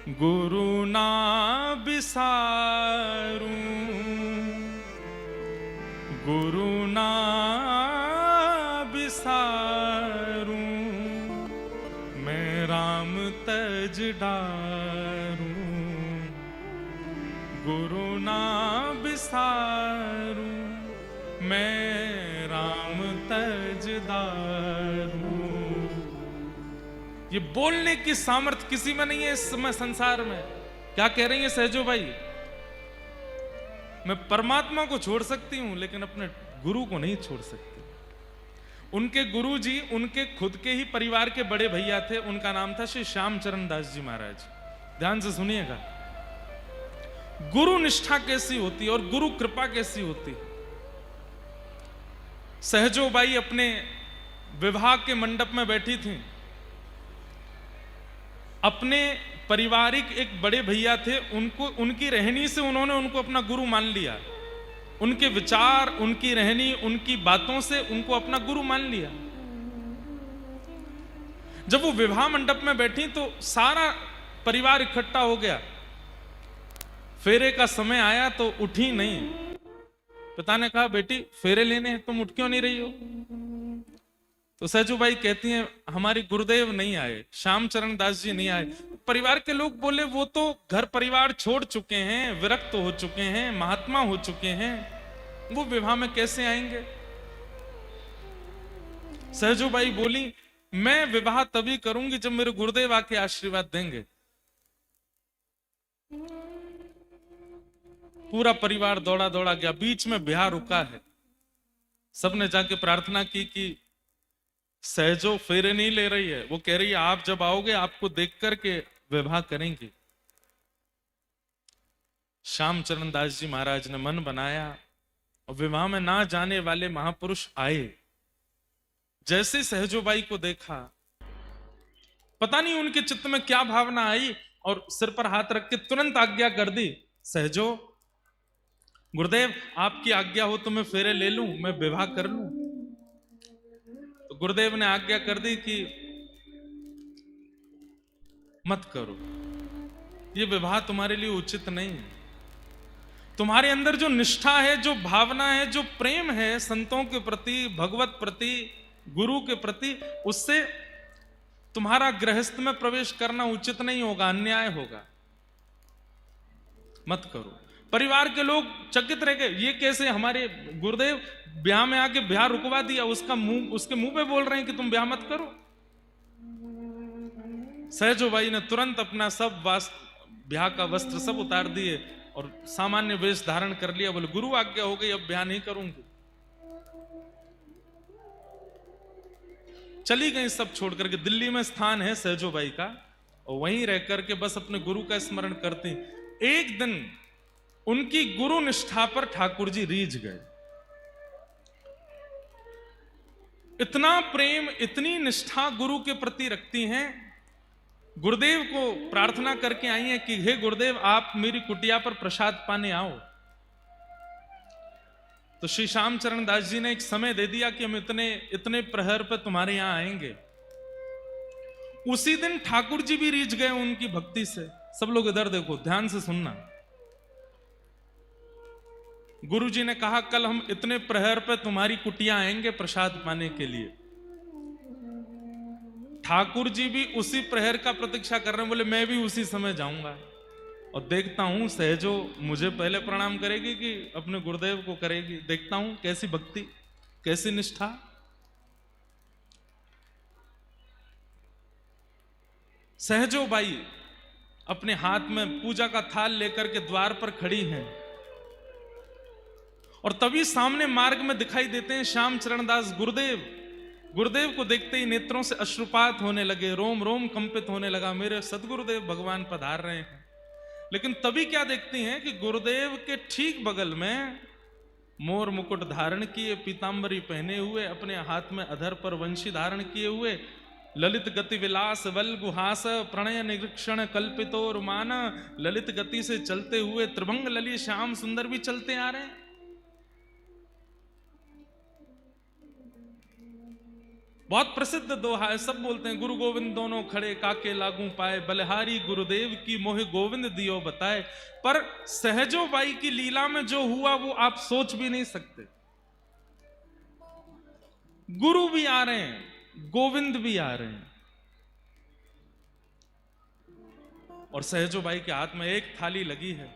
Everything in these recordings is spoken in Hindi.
गुरु ना बिसारूं, गुरु ना बिसारूं, मैं राम तज डारूं, गुरु ना बिसारूं, मैं राम तज डारूं। ये बोलने की सामर्थ्य किसी में नहीं है इस समय संसार में। क्या कह रही है सहजो भाई? मैं परमात्मा को छोड़ सकती हूं लेकिन अपने गुरु को नहीं छोड़ सकती। उनके गुरु जी उनके खुद के ही परिवार के बड़े भैया थे, उनका नाम था श्री श्यामचरण दास जी महाराज। ध्यान से सुनिएगा, गुरु निष्ठा कैसी होती है और गुरु कृपा कैसी होती है। सहजो बाई अपने विवाह के मंडप में बैठी थी। अपने पारिवारिक एक बड़े भैया थे, उनको उनकी रहनी से उन्होंने उनको अपना गुरु मान लिया। उनके विचार, उनकी रहनी, उनकी बातों से उनको अपना गुरु मान लिया। जब वो विवाह मंडप में बैठी तो सारा परिवार इकट्ठा हो गया। फेरे का समय आया तो उठी नहीं। पिता ने कहा, बेटी फेरे लेने हैं, तुम उठ क्यों नहीं रही हो? तो सहजू बाई कहती हैं, हमारी गुरुदेव नहीं आए, श्यामचरण दास जी नहीं आए। परिवार के लोग बोले, वो तो घर परिवार छोड़ चुके हैं, विरक्त हो चुके हैं, महात्मा हो चुके हैं, वो विवाह में कैसे आएंगे? सहजू बाई बोली, मैं विवाह तभी करूंगी जब मेरे गुरुदेव आके आशीर्वाद देंगे। पूरा परिवार दौड़ा दौड़ा गया, बीच में ब्याह रुका है। सबने जाके प्रार्थना की कि सहजो फेरे नहीं ले रही है, वो कह रही है आप जब आओगे आपको देख करके विवाह करेंगे। श्यामचरण दास जी महाराज ने मन बनाया और विवाह में ना जाने वाले महापुरुष आए। जैसे सहजोबाई को देखा, पता नहीं उनके चित्त में क्या भावना आई और सिर पर हाथ रख के तुरंत आज्ञा कर दी, सहजो गुरुदेव आपकी आज्ञा हो तो मैं फेरे ले लूं, मैं विवाह कर लूं। तो गुरुदेव ने आज्ञा कर दी कि मत करो, ये विवाह तुम्हारे लिए उचित नहीं है। तुम्हारे अंदर जो निष्ठा है, जो भावना है, जो प्रेम है संतों के प्रति, भगवत प्रति, गुरु के प्रति, उससे तुम्हारा गृहस्थ में प्रवेश करना उचित नहीं होगा, अन्याय होगा, मत करो। परिवार के लोग चकित रह गए, ये कैसे हमारे गुरुदेव ब्याह में आके ब्याह रुकवा दिया, उसके मुंह पे बोल रहे हैं कि तुम ब्याह मत करो। सहजोबाई ने तुरंत अपना सब ब्याह का वस्त्र सब उतार दिए और सामान्य वेश धारण कर लिया। बोले गुरु आज्ञा हो गई, अब ब्याह नहीं करूंगी। चली गई सब छोड़ करके। दिल्ली में स्थान है सहजोबाई का, और वहीं रह करके बस अपने गुरु का स्मरण करती। एक दिन उनकी गुरु निष्ठा पर ठाकुर जी रीझ गए। इतना प्रेम, इतनी निष्ठा गुरु के प्रति रखती हैं। गुरुदेव को प्रार्थना करके आई हैं कि हे गुरुदेव आप मेरी कुटिया पर प्रसाद पाने आओ। तो श्री श्यामचरण दास जी ने एक समय दे दिया कि हम इतने प्रहर पे तुम्हारे यहां आएंगे। उसी दिन ठाकुर जी भी रीझ गए उनकी भक्ति से। सब लोग इधर देखो, ध्यान से सुनना। गुरु जी ने कहा कल हम इतने प्रहर पे तुम्हारी कुटिया आएंगे प्रसाद पाने के लिए। ठाकुर जी भी उसी प्रहर का प्रतीक्षा कर रहे हैं। बोले मैं भी उसी समय जाऊंगा और देखता हूं सहजो मुझे पहले प्रणाम करेगी कि अपने गुरुदेव को करेगी। देखता हूं कैसी भक्ति, कैसी निष्ठा। सहजो बाई अपने हाथ में पूजा का थाल लेकर के द्वार पर खड़ी हैं और तभी सामने मार्ग में दिखाई देते हैं श्यामचरण दास गुरुदेव। गुरुदेव को देखते ही नेत्रों से अश्रुपात होने लगे, रोम रोम कंपित होने लगा, मेरे सदगुरुदेव भगवान पधार रहे हैं। लेकिन तभी क्या देखती हैं कि गुरुदेव के ठीक बगल में मोर मुकुट धारण किए, पीतांबरी पहने हुए, अपने हाथ में अधर पर वंशी धारण किए हुए, ललित गति विलास वल गुहास प्रणय निरीक्षण कल्पितो रुमान, ललित गति से चलते हुए त्रिभंग ललित श्याम सुंदर भी चलते आ रहे हैं। बहुत प्रसिद्ध दोहा है, सब बोलते हैं, गुरु गोविंद दोनों खड़े काके लागू पाए, बलिहारी गुरुदेव की मोहि गोविंद दियो बताए। पर सहजो बाई की लीला में जो हुआ वो आप सोच भी नहीं सकते। गुरु भी आ रहे हैं, गोविंद भी आ रहे हैं, और सहजो बाई के हाथ में एक थाली लगी है।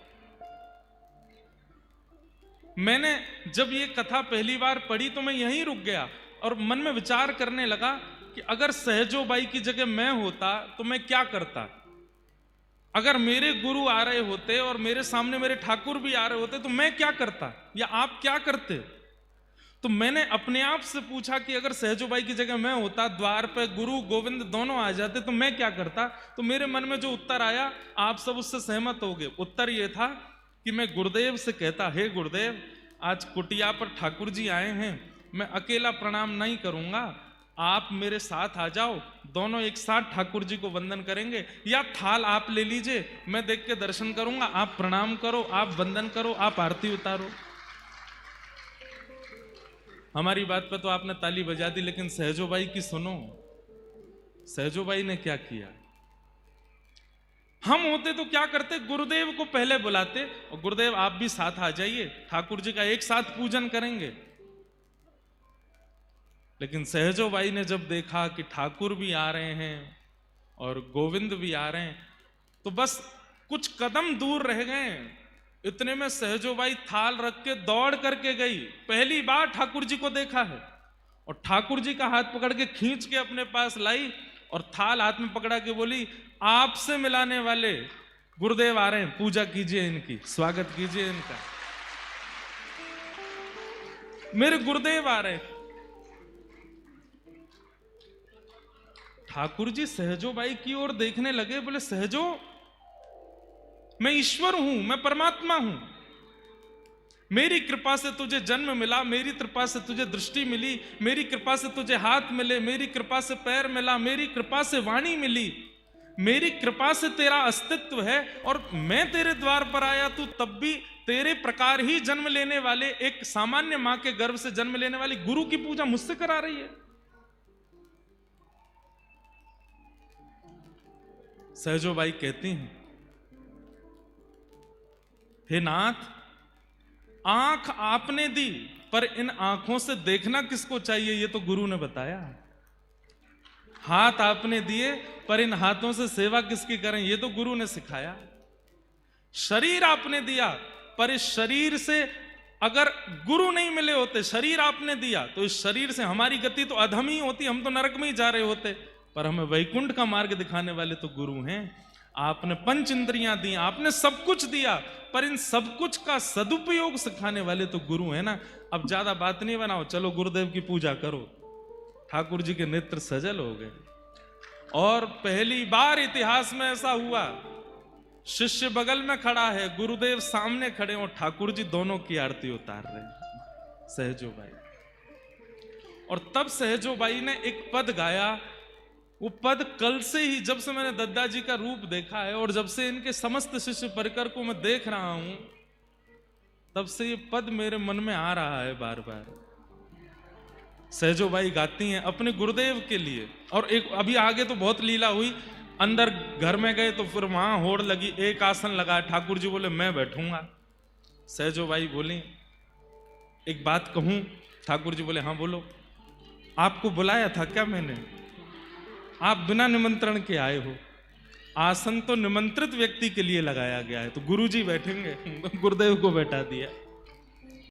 मैंने जब ये कथा पहली बार पढ़ी तो मैं यहीं रुक गया और मन में विचार करने लगा कि अगर सहजो बाई की जगह मैं होता तो मैं क्या करता। अगर मेरे गुरु आ रहे होते और मेरे सामने मेरे ठाकुर भी आ रहे होते तो मैं क्या करता, या आप क्या करते। तो मैंने अपने आप से पूछा कि अगर सहजो बाई की जगह मैं होता, द्वार पे गुरु गोविंद दोनों आ जाते तो मैं क्या करता। तो मेरे मन में जो उत्तर आया आप सब उससे सहमत होगे। उत्तर यह था कि मैं गुरुदेव से कहता, हे गुरुदेव, आज कुटिया पर ठाकुर जी आए हैं, मैं अकेला प्रणाम नहीं करूंगा, आप मेरे साथ आ जाओ, दोनों एक साथ ठाकुर जी को वंदन करेंगे। या थाल आप ले लीजिए, मैं देख के दर्शन करूंगा, आप प्रणाम करो, आप वंदन करो, आप आरती उतारो। हमारी बात पे तो आपने ताली बजा दी, लेकिन सहजो बाई की सुनो। सहजो बाई ने क्या किया। हम होते तो क्या करते, गुरुदेव को पहले बुलाते और गुरुदेव आप भी साथ आ जाइए, ठाकुर जी का एक साथ पूजन करेंगे। लेकिन सहजो बाई ने जब देखा कि ठाकुर भी आ रहे हैं और गोविंद भी आ रहे हैं, तो बस कुछ कदम दूर रह गए। इतने में सहजो बाई थाल रख के दौड़ करके गई। पहली बार ठाकुर जी को देखा है और ठाकुर जी का हाथ पकड़ के खींच के अपने पास लाई और थाल हाथ में पकड़ा के बोली, आपसे मिलाने वाले गुरुदेव आ रहे हैं, पूजा कीजिए इनकी, स्वागत कीजिए इनका, मेरे गुरुदेव आ रहे हैं। ठाकुर जी सहजो बाई की ओर देखने लगे, बोले, सहजो, मैं ईश्वर हूं, मैं परमात्मा हूं, मेरी कृपा से तुझे जन्म मिला, मेरी कृपा से तुझे दृष्टि मिली, मेरी कृपा से तुझे हाथ मिले, मेरी कृपा से पैर मिला, मेरी कृपा से वाणी मिली, मेरी कृपा से तेरा अस्तित्व है। और मैं तेरे द्वार पर आया, तू तब भी तेरे प्रकार ही जन्म लेने वाले, एक सामान्य मां के गर्भ से जन्म लेने वाली गुरु की पूजा मुझसे करा रही है। सहजो बाई कहती हैं, हे नाथ, आंख आपने दी, पर इन आंखों से देखना किसको चाहिए ये तो गुरु ने बताया। हाथ आपने दिए, पर इन हाथों से सेवा किसकी करें ये तो गुरु ने सिखाया। शरीर आपने दिया, पर इस शरीर से अगर गुरु नहीं मिले होते, शरीर आपने दिया तो इस शरीर से हमारी गति तो अधम ही होती, हम तो नरक में ही जा रहे होते। पर हमें वैकुंठ का मार्ग दिखाने वाले तो गुरु हैं। आपने पंच इंद्रियां दी, आपने सब कुछ दिया, पर इन सब कुछ का सदुपयोग सिखाने वाले तो गुरु है ना। अब ज्यादा बात नहीं बनाओ, चलो गुरुदेव की पूजा करो। ठाकुर जी के नेत्र सजल हो गए और पहली बार इतिहास में ऐसा हुआ, शिष्य बगल में खड़ा है, गुरुदेव सामने खड़े और ठाकुर जी दोनों की आरती उतार रहे हैं, सहजो बाई। और तब सहजो बाई ने एक पद गाया। वो पद कल से ही, जब से मैंने दद्दा जी का रूप देखा है और जब से इनके समस्त शिष्य परिकर को मैं देख रहा हूं, तब से ये पद मेरे मन में आ रहा है बार बार। सहजो बाई गाती हैं अपने गुरुदेव के लिए। और एक अभी आगे तो बहुत लीला हुई, अंदर घर में गए तो फिर वहां होड़ लगी, एक आसन लगा, ठाकुर जी बोले मैं बैठूंगा। सहजो बाई बोली, एक बात कहूं? ठाकुर जी बोले हाँ बोलो। आपको बुलाया था क्या मैंने? आप बिना निमंत्रण के आए हो। आसन तो निमंत्रित व्यक्ति के लिए लगाया गया है, तो गुरु जी बैठेंगे, गुरुदेव को बैठा दिया।